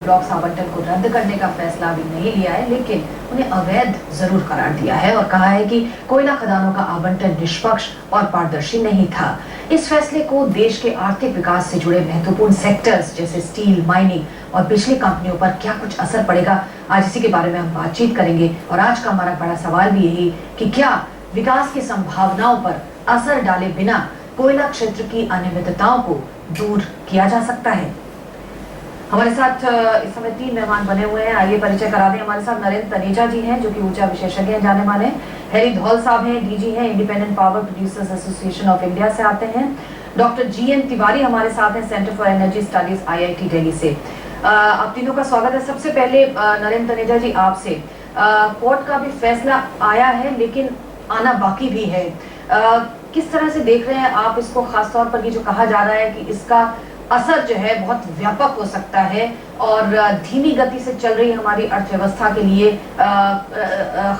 Blocks आवंटन को रद्द करने का फैसला अभी नहीं लिया है, लेकिन उन्हें अवैध जरूर करार दिया है और कहा है कि कोयला खदानों का आवंटन निष्पक्ष और पारदर्शी नहीं था। इस फैसले को देश के आर्थिक विकास से जुड़े महत्वपूर्ण सेक्टर्स जैसे स्टील, माइनिंग और बिजली कंपनियों पर क्या कुछ असर पड़ेगा, आज इसी के बारे में हम बातचीत करेंगे। और आज का हमारा बड़ा सवाल भी यही कि क्या विकास की संभावनाओं पर असर डाले बिना कोयला क्षेत्र की अनियमितताओं को दूर किया जा सकता है। हमारे साथ इस समय 3 मेहमान बने हुए हैं, आइए परिचय करा दें। हमारे साथ नरेंद्र तनेजा जी हैं जो कि ऊर्जा विशेषज्ञ हैं, जाने माने। हैरी धौल साहब हैं, डीजी हैं, independent power producers association of India से आते हैं। डॉक्टर GN तिवारी हमारे साथ हैं, centre for energy studies IIT Delhi से। आप तीनों का स्वागत है। सबसे पहले नरेंद्र तनेजा जी आपसे, कोर्ट का भी फैसला आया है लेकिन आना बाकी भी है, किस तरह से देख रहे हैं आप इसको? खासतौर पर ये जो कहा जा रहा है कि इसका असर जो है बहुत व्यापक हो सकता है और धीमी गति से चल रही हमारी अर्थव्यवस्था के लिए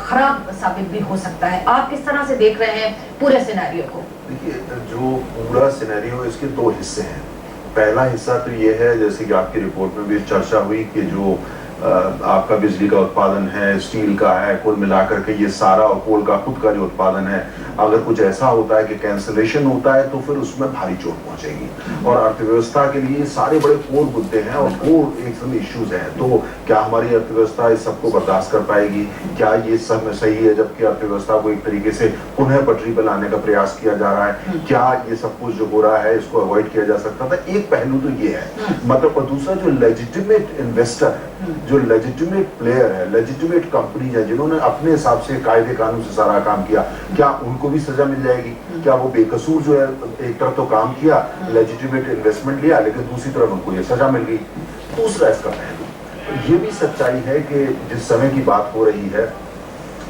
खराब साबित भी हो सकता है। आप किस तरह से देख रहे हैं पूरे सिनेरियो को? देखिए, जो पूरा सिनेरियो इसके 2 हिस्से हैं। पहला हिस्सा तो ये है, जैसे कि आपकी रिपोर्ट में भी चर्चा हुई, कि जो आपका बिजली का उत्पादन है, स्टील का है, कुल मिलाकर के ये सारा, और कोल का खुद का जो उत्पादन है, अगर कुछ ऐसा होता है कि कैंसलेशन होता है तो फिर उसमें भारी चोट पहुंचेगी और अर्थव्यवस्था के लिए सारे बड़े कोर मुद्दे हैं और कोर एक समय इश्यूज हैं। तो क्या हमारी अर्थव्यवस्था इस सबको बर्दाश्त कर पाएगी? क्या ये सब सही है जबकि अर्थव्यवस्था को एक तरीके से पुनः पटरी पर लाने का प्रयास किया जा रहा है? क्या ये सब कुछ जो हो रहा है इसको अवॉइड किया जा सकता था? एक पहलू तो ये है, मतलब। और दूसरा, जो लेजिटिमेट इन्वेस्टर है, जो लेजिटिमेट प्लेयर है, लेजिटिमेट कंपनी है, जिन्होंने अपने हिसाब से कायदे कानून से सारा काम किया, क्या उनको भी सजा मिल जाएगी? क्या वो बेकसूर जो है, एक तरफ तो काम किया, लेजिटिमेट इन्वेस्टमेंट लिया, लेकिन दूसरी तरफ उनको ये सजा मिल गई? दूसरा इसका पहलू ये भी सच्चाई है कि जिस समय की बात हो रही है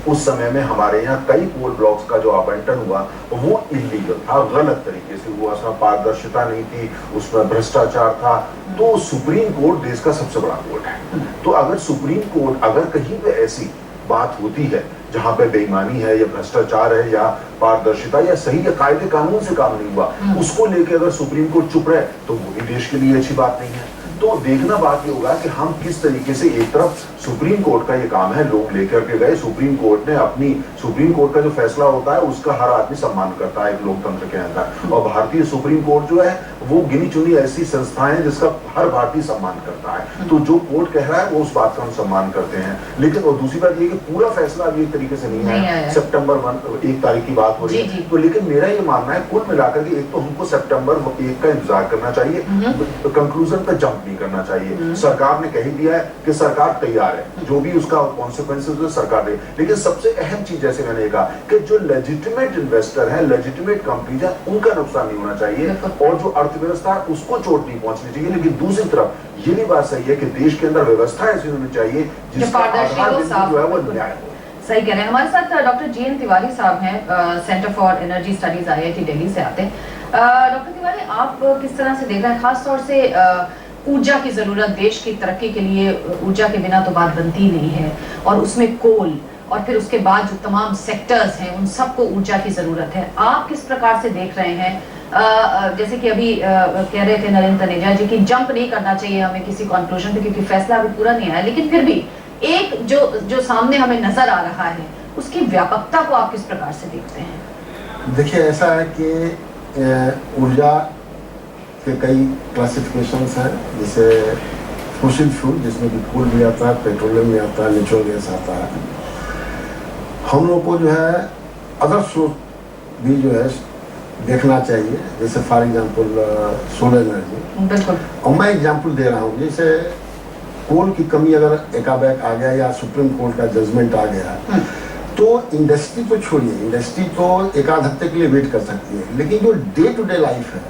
उस समय में हमारे यहाँ कई कोल ब्लॉक्स का जो आवंटन हुआ वो इलीगल था, गलत तरीके से हुआ, उसमें पारदर्शिता नहीं थी, उसमें भ्रष्टाचार था। तो सुप्रीम कोर्ट देश का सबसे बड़ा कोर्ट है, तो अगर सुप्रीम कोर्ट अगर कहीं पे ऐसी बात होती है जहां पे बेईमानी है या भ्रष्टाचार है या पारदर्शिता या सही या कायदे कानून से काम नहीं हुआ, उसको लेके अगर सुप्रीम कोर्ट चुप रहे तो वो भी देश के लिए अच्छी बात नहीं है। तो देखना बात ये होगा कि हम किस तरीके से, एक तरफ सुप्रीम कोर्ट का ये काम है, लोग लेकर के गए, सुप्रीम कोर्ट ने अपनी, सुप्रीम कोर्ट का जो फैसला होता है उसका हर आदमी सम्मान करता है एक लोकतंत्र के अंदर, और भारतीय सुप्रीम कोर्ट जो है वो गिनी चुनी ऐसी संस्थाएं हैं जिसका हर भारतीय सम्मान करता है। तो जो कोर्ट कह रहा है वो उस बात का हम सम्मान करते हैं। लेकिन और दूसरी बात ये कि पूरा फैसला अभी एक तरीके से नहीं है, सितंबर 1 तारीख की बात हो रही है। तो लेकिन मेरा ये मानना है, कुल मिलाकर के एक तो हमको सितंबर 1 का इंतजार करना चाहिए, कंक्लूजन पे जंप नहीं करना चाहिए। सरकार ने कह ही दिया है कि सरकार तैयार है, जो भी उसका कॉन्सिक्वेंसेस सरकार दे। लेकिन सबसे अहम चीज, जैसे मैंने कहा, कि जो लेजिटिमेट इन्वेस्टर है, लेजिटिमेट कंपनीज है, उनका नुकसान नहीं होना चाहिए और जो अर्थव्यवस्था है उसको चोट नहीं पहुंचनी चाहिए। लेकिन दूसरी तरफ ये भी बात सही है कि देश के अंदर व्यवस्था ऐसी होनी चाहिए जिसका आधार बिंदु जो है वो न्याय हो। सही कह रहे हैं। हमारे साथ डॉक्टर GN तिवारी साहब हैं, centre for energy studies IIT Delhi से आते हैं। डॉक्टर तिवारी, आप किस तरह से देख रहे हैं? खासतौर से ऊर्जा की जरूरत, देश की तरक्की के लिए ऊर्जा के बिना तो बात बनती ही नहीं है, और उसमें कोल और फिर उसके बाद जो तमाम सेक्टर्स हैं उन सबको ऊर्जा की जरूरत है। आप किस प्रकार से देख रहे हैं? जैसे कि अभी कह रहे थे नरेंद्र तनेजा जी कि जंप नहीं करना चाहिए हमें किसी कंक्लूजन पे, क्योंकि फैसला अभी पूरा नहीं आया, लेकिन फिर भी एक जो सामने हमें नजर आ रहा है उसकी व्यापकता को आप किस प्रकार से देखते हैं? देखिए, ऐसा है कि ऊर्जा के कई क्लासिफिकेशंस हैं, जैसे फॉसिल फ्यूल जिसमें कि कोल भी आता है, पेट्रोलियम भी आता है, नेचुरल गैस आता है। हम लोग को जो है अदर स्रोत भी जो है देखना चाहिए, जैसे फॉर एग्जांपल सोलर एनर्जी। बिल्कुल। और मैं एग्जांपल दे रहा हूँ, जैसे कोल की कमी अगर एकाबैक आ गया या सुप्रीम कोर्ट का जजमेंट आ गया तो इंडस्ट्री तो छोड़िए, इंडस्ट्री तो एक आध हफ्ते के लिए वेट कर सकती है, लेकिन जो डे टू डे लाइफ है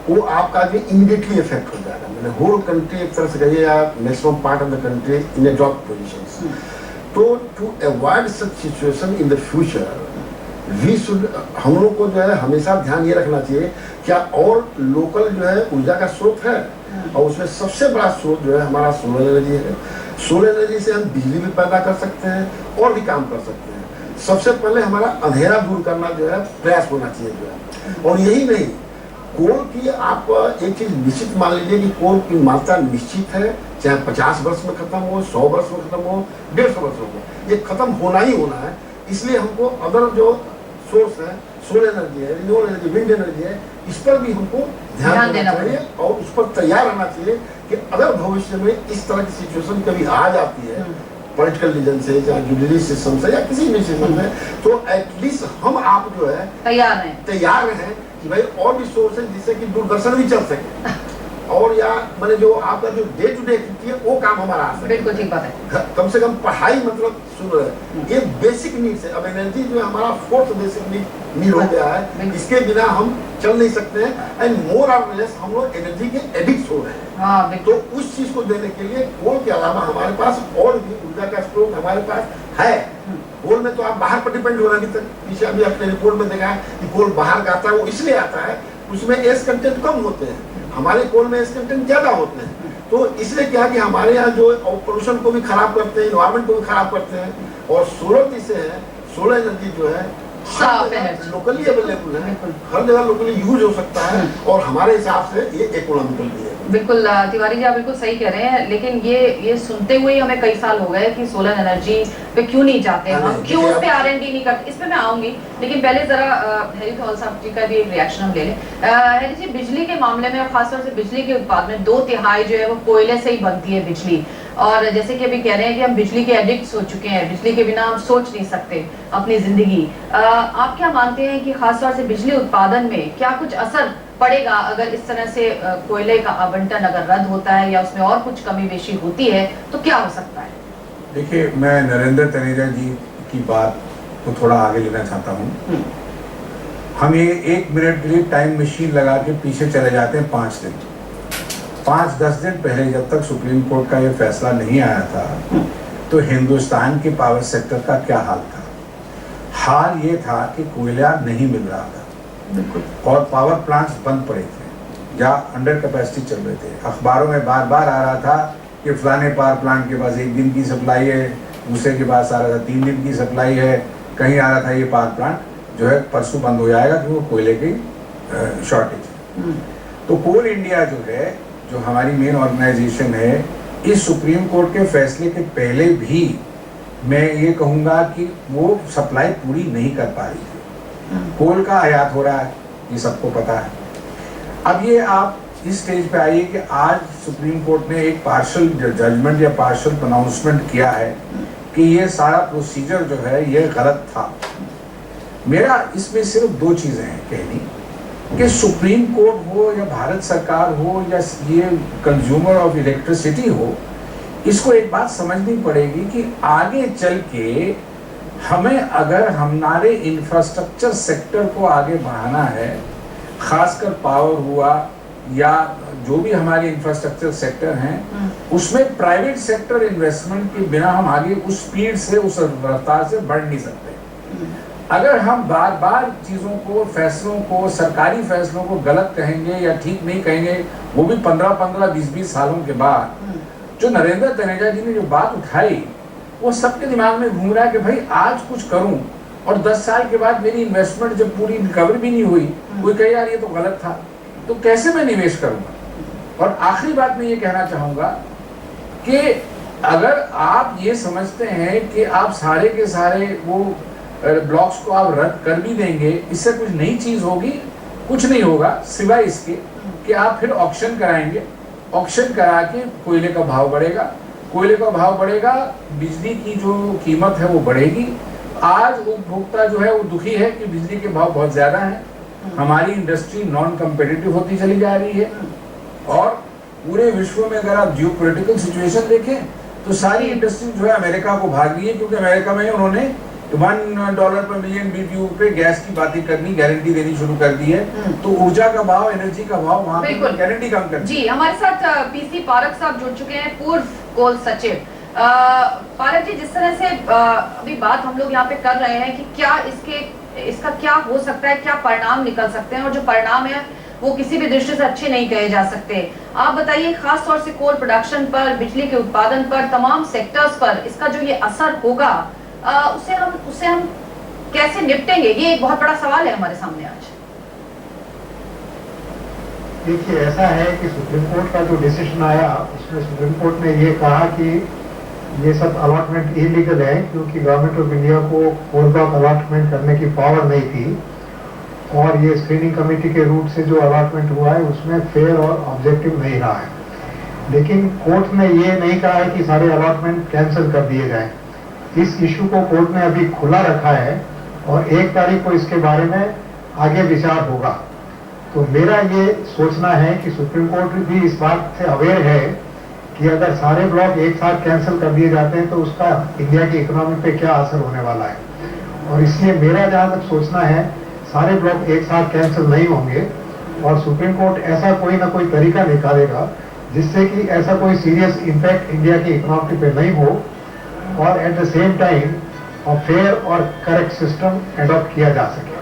वो आपका जो इमीडिएटली इफेक्ट हो जाएगा। मैंने होल कंट्री एक तरह से कहिए या maximum part of the country in a drop position. तो to avoid such situation in the future we should, हम लोग को जो है हमेशा ध्यान ये रखना चाहिए क्या और लोकल जो है ऊर्जा का स्रोत है, और उसमें सबसे बड़ा स्रोत जो है हमारा सोलर एनर्जी है। सोलर एनर्जी से हम बिजली भी पैदा कर सकते हैं और भी काम कर सकते हैं। सबसे पहले हमारा अंधेरा दूर करना जो है प्रयास होना चाहिए जो है। और यही नहीं, कोल की आप एक चीज निश्चित मान लीजिए कि कोल की मात्रा निश्चित है, चाहे 50 वर्ष में खत्म हो, 100 वर्ष में खत्म हो, 150 वर्ष में हो, ये खत्म होना ही होना है। इसलिए हमको अदर जो सोर्स है, सोलर एनर्जी है, रिन्यूएबल एनर्जी, विंड एनर्जी है, इस पर भी हमको ध्यान देना चाहिए और उस पर तैयार रहना चाहिए कि अगर भविष्य में इस तरह की सिचुएशन कभी आ जाती है पॉलिटिकल रीजन से या जुडिशरी सिस्टम से या किसी भी सिस्टम से, तो एटलीस्ट हम आप जो है तैयार हैं कि भाई और भी सोर्स है जिससे कि दूरदर्शन भी चल सके और या मैंने जो आपका जो डे टू डे एक्टिविटी है वो काम हमारा आ सके। बिल्कुल ठीक बात है। कम से कम पढ़ाई मतलब सुन रहे हैं, ये बेसिक नीड्स है। अब एनर्जी जो है हमारा 4th बेसिक नीड हो गया है, इसके बिना हम चल नहीं सकते हैं एंड मोर और लेस हम लोग एनर्जी के एडिक्ट हो रहे हैं। तो उस चीज को देने के लिए कोल के अलावा हमारे पास और भी ऊर्जा का स्रोत हमारे पास है। कोल में तो आप बाहर पर डिपेंड हो रहे हैं। पीछे अभी अपने रिपोर्ट में देखा है कि कोल बाहर का आता है, वो इसलिए आता है उसमें एस कंटेंट कम होते हैं, हमारे कोल में एस कंटेंट ज्यादा होते हैं। तो इसलिए क्या कि हमारे यहाँ जो पोल्यूशन को भी खराब करते हैं, इन्वायरमेंट को भी खराब करते हैं। और सोलर जिसे है, सोलर एनर्जी जो है लोकली अवेलेबल है, हर जगह लोकली यूज हो सकता है और हमारे हिसाब से ये इकोनॉमिकल भी है। बिल्कुल तिवारी जी, आप बिल्कुल सही कह रहे हैं, लेकिन ये सुनते हुए हमें कई साल हो गए कि सोलर एनर्जी पे क्यों नहीं जाते हम, क्यों उस पे R&D नहीं करते। इस पे मैं आऊंगी, लेकिन पहले जरा हैरी थॉल साहब जी का भी एक रिएक्शन हम ले लें। हैरी जी, बिजली के मामले में और खासतौर से बिजली के उत्पादन में 2/3 जो है वो कोयले से ही बनती है बिजली, और जैसे कि अभी कह रहे हैं कि हम बिजली के एडिक्ट हो चुके हैं, बिजली के बिना हम सोच नहीं सकते अपनी जिंदगी। आप क्या मानते हैं कि खासतौर से बिजली उत्पादन में क्या कुछ असर पड़ेगा अगर इस तरह से कोयले का आवंटन अगर रद्द होता है या उसमें और कुछ कमी बेशी होती है तो क्या हो सकता है? देखिए, मैं नरेंद्र तनेजा जी की बात को थोड़ा आगे लेना चाहता हूँ। हम ये 1 मिनट के लिए टाइम मशीन लगा के पीछे चले जाते हैं 5 दिन, 5-10 दिन पहले, जब तक सुप्रीम कोर्ट का ये फैसला नहीं आया था तो हिंदुस्तान के पावर सेक्टर का क्या हाल था। हाल ये था कि कोयला नहीं मिल रहा था और पावर प्लांट्स बंद पड़े थे या अंडर कैपेसिटी चल रहे थे। अखबारों में बार बार आ रहा था कि फलाने पावर प्लांट के पास 1 दिन की सप्लाई है, दूसरे के पास आ रहा था 3 दिन की सप्लाई है, कहीं आ रहा था ये पावर प्लांट जो है परसों बंद हो जाएगा क्योंकि वो कोयले की शॉर्टेज है। तो कोल इंडिया जो है, जो हमारी मेन ऑर्गेनाइजेशन है, इस सुप्रीम कोर्ट के फैसले के पहले भी मैं ये कहूँगा कि वो सप्लाई पूरी नहीं कर पा रही थी। कोल का आयात हो रहा है, ये सबको पता है। अब ये आप इस स्टेज पे आइए कि आज सुप्रीम कोर्ट ने एक पार्शियल जजमेंट या पार्शियल अनाउंसमेंट किया है कि ये सारा प्रोसीजर जो है ये गलत था। मेरा इसमें सिर्फ 2 चीजें हैं कहनी, कि सुप्रीम कोर्ट हो या भारत सरकार हो या ये कंज्यूमर ऑफ इलेक्ट्रिसिटी हो, इसको एक बात समझनी पड़ेगी कि आगे चल के हमें अगर हमारे इंफ्रास्ट्रक्चर सेक्टर को आगे बढ़ाना है, खासकर पावर हुआ या जो भी हमारे इंफ्रास्ट्रक्चर सेक्टर हैं, उसमें प्राइवेट सेक्टर इन्वेस्टमेंट के बिना हम आगे उस स्पीड से, उस रफ्तार से बढ़ नहीं सकते। अगर हम बार बार चीज़ों को, फैसलों को, सरकारी फैसलों को गलत कहेंगे या ठीक नहीं कहेंगे, वो भी 15-15, 20-20 सालों के बाद, जो नरेंद्र तनेजा जी ने जो बात उठाई वो सबके दिमाग में घूम रहा है कि भाई आज कुछ करूं और 10 साल के बाद मेरी इन्वेस्टमेंट जब पूरी रिकवरी भी नहीं हुई, कोई कहे यार ये तो गलत था, तो कैसे मैं निवेश करूंगा। और आखिरी बात मैं ये कहना चाहूँगा कि अगर आप ये समझते हैं कि आप सारे के सारे वो ब्लॉक्स को आप रद्द कर भी देंगे, इससे कुछ नई चीज़ होगी, कुछ नहीं होगा सिवाय इसके कि आप फिर ऑक्शन कराएंगे, ऑक्शन करा के कोयले का भाव बढ़ेगा, कोयले का भाव बढ़ेगा, बिजली की जो कीमत है वो बढ़ेगी। आज उपभोक्ता जो है वो दुखी है कि बिजली के भाव बहुत ज़्यादा हैं, हमारी इंडस्ट्री नॉन कम्पिटिटिव होती चली जा रही है और पूरे विश्व में अगर आप जियोपॉलिटिकल सिचुएशन देखें तो सारी इंडस्ट्री जो है अमेरिका को भाग रही है, क्योंकि अमेरिका में उन्होंने $1 पर मिलियन BTU पे गैस की बातें करनी, गारंटी देनी शुरू कर दी है। तो ऊर्जा का भाव, एनर्जी का भाव वहाँ पे गारंटी कम कर जी। हमारे साथ PC पारक साहब जुड़ चुके हैं, पूर्व कोल सचिव। पारक जी, जिस तरह से अभी बात हम लोग यहाँ पे कर रहे हैं कि क्या इसका क्या हो सकता है, क्या परिणाम निकल सकते हैं, और जो परिणाम है वो किसी भी दृष्टि से अच्छे नहीं कहे जा सकते। आप बताइए, खास तौर से कोल प्रोडक्शन पर, बिजली के उत्पादन पर, तमाम सेक्टर्स पर इसका जो ये असर होगा, उसे हम कैसे निपटेंगे? ये एक बहुत बड़ा सवाल है हमारे सामने आज। देखिए ऐसा है कि सुप्रीम कोर्ट का जो डिसीजन आया उसमें सुप्रीम कोर्ट ने ये कहा कि ये सब अलॉटमेंट इलीगल है क्योंकि गवर्नमेंट ऑफ इंडिया को कोल ब्लॉक अलॉटमेंट करने की पावर नहीं थी और ये स्क्रीनिंग कमेटी के रूट से जो अलॉटमेंट हुआ है उसमें फेयर और ऑब्जेक्टिव नहीं रहा है। लेकिन कोर्ट ने ये नहीं कहा है कि सारे अलॉटमेंट कैंसिल कर दिए जाए। इस इशू को कोर्ट ने अभी खुला रखा है और 1 तारीख को इसके बारे में आगे विचार होगा। तो मेरा ये सोचना है कि सुप्रीम कोर्ट भी इस बात से अवेयर है कि अगर सारे ब्लॉक एक साथ कैंसिल कर दिए जाते हैं तो उसका इंडिया की इकोनॉमी पे क्या असर होने वाला है। और इसलिए मेरा जहाँ तक सोचना है सारे ब्लॉक एक साथ कैंसिल नहीं होंगे और सुप्रीम कोर्ट ऐसा कोई ना कोई तरीका निकालेगा जिससे कि ऐसा कोई सीरियस इम्पैक्ट इंडिया की इकोनॉमी पे नहीं हो और at the same time fair और करेक्ट सिस्टम एडॉप्ट किया जा सके।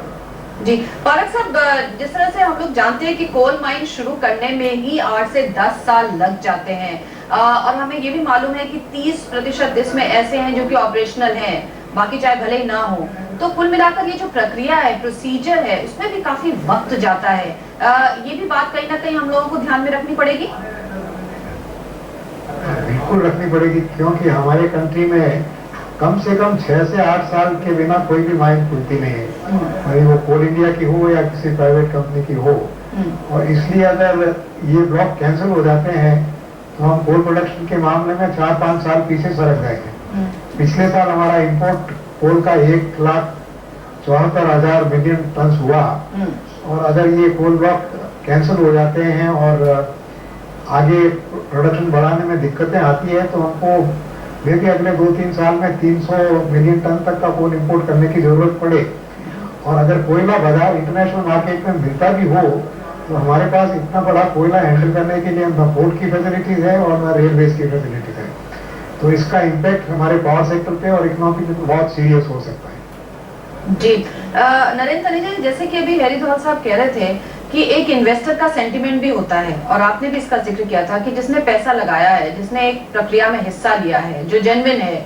जी पारक साहब, जिस तरह से हम लोग जानते हैं कि कोल माइन शुरू करने में ही 8 से 10 साल लग जाते हैं और हमें ये भी मालूम है कि 30% इसमें ऐसे हैं जो कि ऑपरेशनल हैं, बाकी चाहे भले ही ना हो। तो कुल मिलाकर ये जो प्रक्रिया है, प्रोसीजर है, उसमें भी काफी वक्त जाता है। ये भी बात कहीं ना कहीं हम लोगों को ध्यान में रखनी पड़ेगी। बिल्कुल रखनी पड़ेगी क्योंकि हमारे कंट्री में कम से कम 6 से 8 साल के बिना कोई भी माइन खुलती नहीं है, और वो कोल इंडिया की हो या किसी प्राइवेट कंपनी की हो। और इसलिए अगर ये ब्लॉक कैंसिल हो जाते हैं तो हम कोल प्रोडक्शन के मामले में 4-5 साल पीछे सरक जाएंगे। पिछले साल हमारा इंपोर्ट कोल का 1,74,000 मिलियन टन हुआ और अगर ये कोल ब्लॉक कैंसिल हो जाते हैं और आगे प्रोडक्शन बढ़ाने में दिक्कतें आती है तो हमको भी अगले 2-3 साल में 300 मिलियन टन तक का कोल इंपोर्ट करने की जरूरत पड़े। और अगर कोयला बाजार इंटरनेशनल मार्केट में मिलता भी हो तो हमारे पास इतना बड़ा कोयला हैंडल करने के लिए न पोर्ट की फैसिलिटीज है और न रेलवेज की फैसिलिटीज है। तो इसका इम्पैक्ट हमारे पावर सेक्टर पे और इकोनॉमी पे बहुत सीरियस हो सकता है। जी नरेंद्र तनेजा, जैसे कि अभी हैरी धवल साहब कह रहे थे कि एक इन्वेस्टर का सेंटिमेंट भी होता है और आपने भी इसका जिक्र किया था कि जिसने पैसा लगाया है, जिसने एक प्रक्रिया में हिस्सा लिया है, जो जेन्युइन है,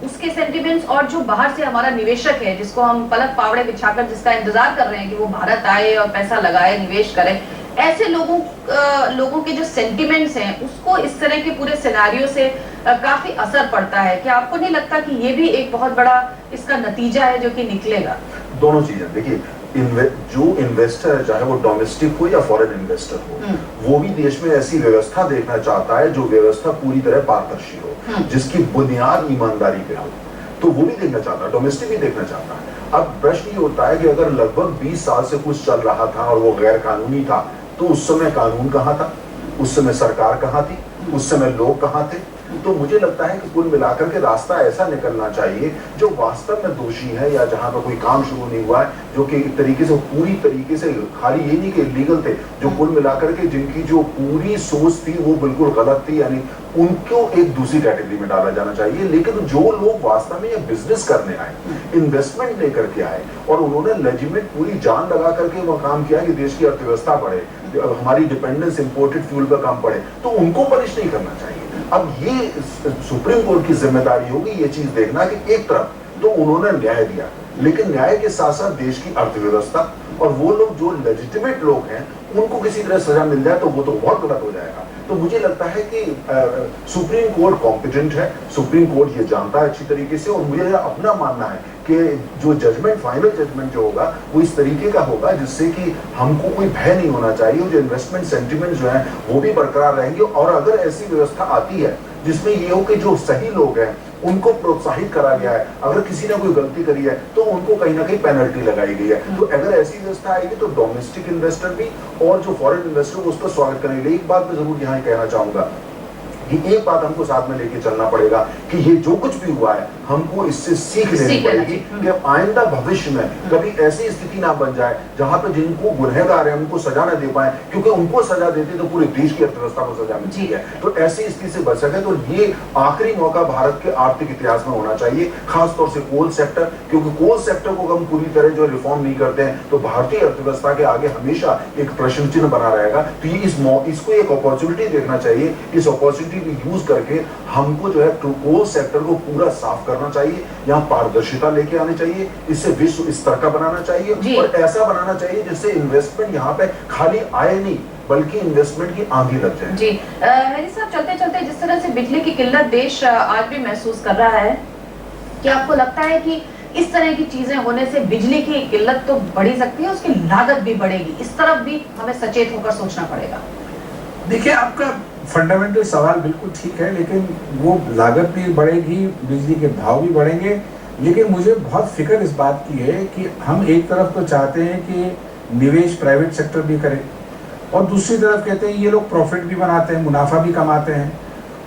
उसके सेंटिमेंट्स और जो बाहर से हमारा निवेशक है जिसको हम पलक पावड़े बिछाकर जिसका इंतजार कर रहे हैं कि वो भारत आए और पैसा लगाए, निवेश करे, ऐसे लोगों के जो सेंटिमेंट्स हैं उसको इस तरह के पूरे सिनेरियो से काफी असर पड़ता है। क्या आपको नहीं लगता कि ये भी एक बहुत बड़ा इसका नतीजा है जो कि निकलेगा? दोनों चीजें देखिए, जो इन्वेस्टर है चाहे वो डोमेस्टिक हो या फॉरेन इन्वेस्टर हो, वो भी देश में ऐसी व्यवस्था देखना चाहता है जो व्यवस्था पूरी तरह पारदर्शी हो, जिसकी बुनियाद ईमानदारी पे हो, तो वो भी देखना चाहता है, डोमेस्टिक भी देखना चाहता है। अब प्रश्न ये होता है कि अगर लगभग 20 साल से कुछ चल रहा था और वो गैर कानूनी था तो उस समय कानून कहाँ था, उस समय सरकार कहाँ थी, उस समय लोग कहाँ थे? तो मुझे लगता है कि कुल मिलाकर के रास्ता ऐसा निकलना चाहिए जो वास्तव में दोषी है या जहां पर कोई काम शुरू नहीं हुआ है, जो कि एक तरीके से पूरी तरीके से खाली ये नहीं कि इलीगल थे, जो कुल मिलाकर के जिनकी जो पूरी सोच थी वो बिल्कुल गलत थी, यानी उनको एक दूसरी कैटेगरी में डाला जाना चाहिए। लेकिन जो लोग वास्तव में ये बिजनेस करने आए, इन्वेस्टमेंट लेकर के आए और उन्होंने लेजिटिमेट पूरी जान लगा करके वो काम किया कि देश की अर्थव्यवस्था बढ़े, हमारी डिपेंडेंस इंपोर्टेड फ्यूल पर कम पड़े, तो उनको पनिश नहीं करना चाहिए। अब ये सुप्रीम कोर्ट की जिम्मेदारी होगी ये चीज देखना कि एक तरफ तो उन्होंने न्याय दिया, लेकिन न्याय के साथ साथ देश की अर्थव्यवस्था और वो लोग जो लेजिटिमेट लोग हैं उनको किसी तरह सजा मिल जाए तो वो तो बहुत गलत हो जाएगा। तो मुझे लगता है कि सुप्रीम कोर्ट कॉम्पिटेंट है, सुप्रीम कोर्ट ये जानता है अच्छी तरीके से, और मुझे अपना मानना है कि जो जजमेंट, फाइनल जजमेंट जो होगा वो इस तरीके का होगा जिससे कि हमको कोई भय नहीं होना चाहिए, जो इन्वेस्टमेंट सेंटिमेंट जो है वो भी बरकरार रहेंगे। और अगर ऐसी व्यवस्था आती है जिसमें ये हो कि जो सही लोग हैं उनको प्रोत्साहित करा गया है, अगर किसी ने कोई गलती करी है तो उनको कहीं ना कहीं पेनल्टी लगाई गई है, तो अगर ऐसी व्यवस्था आएगी तो डोमेस्टिक इन्वेस्टर भी और जो फॉरेन इन्वेस्टर उसका स्वागत करेंगे। एक बात मैं जरूर यहाँ कहना चाहूंगा कि एक बात हमको साथ में लेके चलना पड़ेगा कि ये जो कुछ भी हुआ है हमको इससे सीख लेनी पड़ेगी कि आइंदा भविष्य में कभी ऐसी स्थिति ना बन जाए जहां पे जिनको गुनहगार है उनको सजा न दे पाए, क्योंकि उनको सजा देते तो पूरे देश की अर्थव्यवस्था को सजा मिलती है। तो ऐसी स्थिति से बच सके तो ये आखिरी मौका भारत के आर्थिक इतिहास में होना चाहिए, खासतौर से कोल सेक्टर, क्योंकि कोल सेक्टर को हम पूरी तरह जो रिफॉर्म नहीं करते हैं तो भारतीय अर्थव्यवस्था के आगे हमेशा एक प्रश्न चिन्ह बना रहेगा। तो ये इसको एक अपॉर्चुनिटी देखना चाहिए, इस अपॉर्चुनिटी को यूज करके हमको जो है कोल सेक्टर को पूरा साफ करना चाहिए, यहाँ पारदर्शिता लेके आनी चाहिए, इससे विश्व स्तर का बनाना चाहिए और ऐसा बनाना चाहिए जिससे इन्वेस्टमेंट यहाँ पे खाली आए नहीं बल्कि इन्वेस्टमेंट की आंधी लग जाए। जी मेरी साहब, चलते चलते जिस तरह से बिजली की किल्लत देश आज भी महसूस कर रहा है, क्या आपको लगता है कि इस तरह की चीजें होने से बिजली की किल्लत तो बढ़ी सकती है, उसकी लागत भी बढ़ेगी? इस तरफ भी हमें सचेत होकर सोचना पड़ेगा। देखिए, आपका फंडामेंटल सवाल बिल्कुल ठीक है, लेकिन वो लागत भी बढ़ेगी, बिजली के भाव भी बढ़ेंगे। लेकिन मुझे बहुत फिक्र इस बात की है कि हम एक तरफ तो चाहते हैं कि निवेश प्राइवेट सेक्टर भी करे, और दूसरी तरफ कहते हैं ये लोग प्रॉफिट भी बनाते हैं, मुनाफा भी कमाते हैं।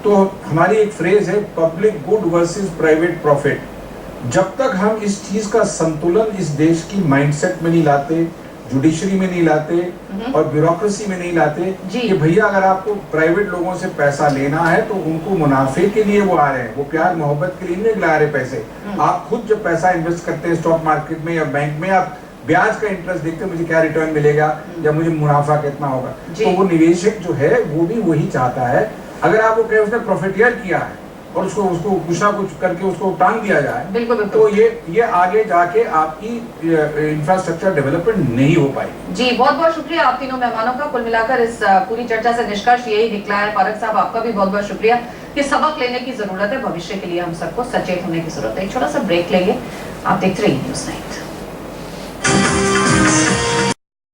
तो हमारी एक फ्रेज है, public good versus private profit. जब तक हम इस चीज का संतुलन इस देश की माइंडसेट में नहीं लाते, जुडिशरी में नहीं लाते और ब्यूरोक्रेसी में नहीं लाते कि भैया अगर आपको प्राइवेट लोगों से पैसा लेना है तो उनको मुनाफे के लिए वो आ रहे हैं, वो प्यार मोहब्बत के लिए नहीं ला रहे पैसे। आप खुद जब पैसा इन्वेस्ट करते हैं स्टॉक मार्केट में या बैंक में, आप ब्याज का इंटरेस्ट देखते हैं, मुझे क्या रिटर्न मिलेगा या मुझे मुनाफा कितना होगा। तो वो निवेशक जो है वो भी वही चाहता है। अगर आप वो कहे उसने प्रॉफिटियर किया है और उसको कुछ ना कुछ करके उसको टांग दिया जाए, बिल्कुल बिल्कुल, तो ये आगे जाके आपकी इंफ्रास्ट्रक्चर डेवलपमेंट नहीं हो पाएगी। जी बहुत बहुत शुक्रिया आप तीनों मेहमानों का। कुल मिलाकर इस पूरी चर्चा से निष्कर्ष यही निकला है, फारूक साहब आपका भी बहुत बहुत शुक्रिया कि सबक लेने की जरूरत है, भविष्य के लिए हम सबको सचेत होने की जरूरत है। एक छोटा सा ब्रेक लेंगे, आप देखते रहिए न्यूज़ नाइट।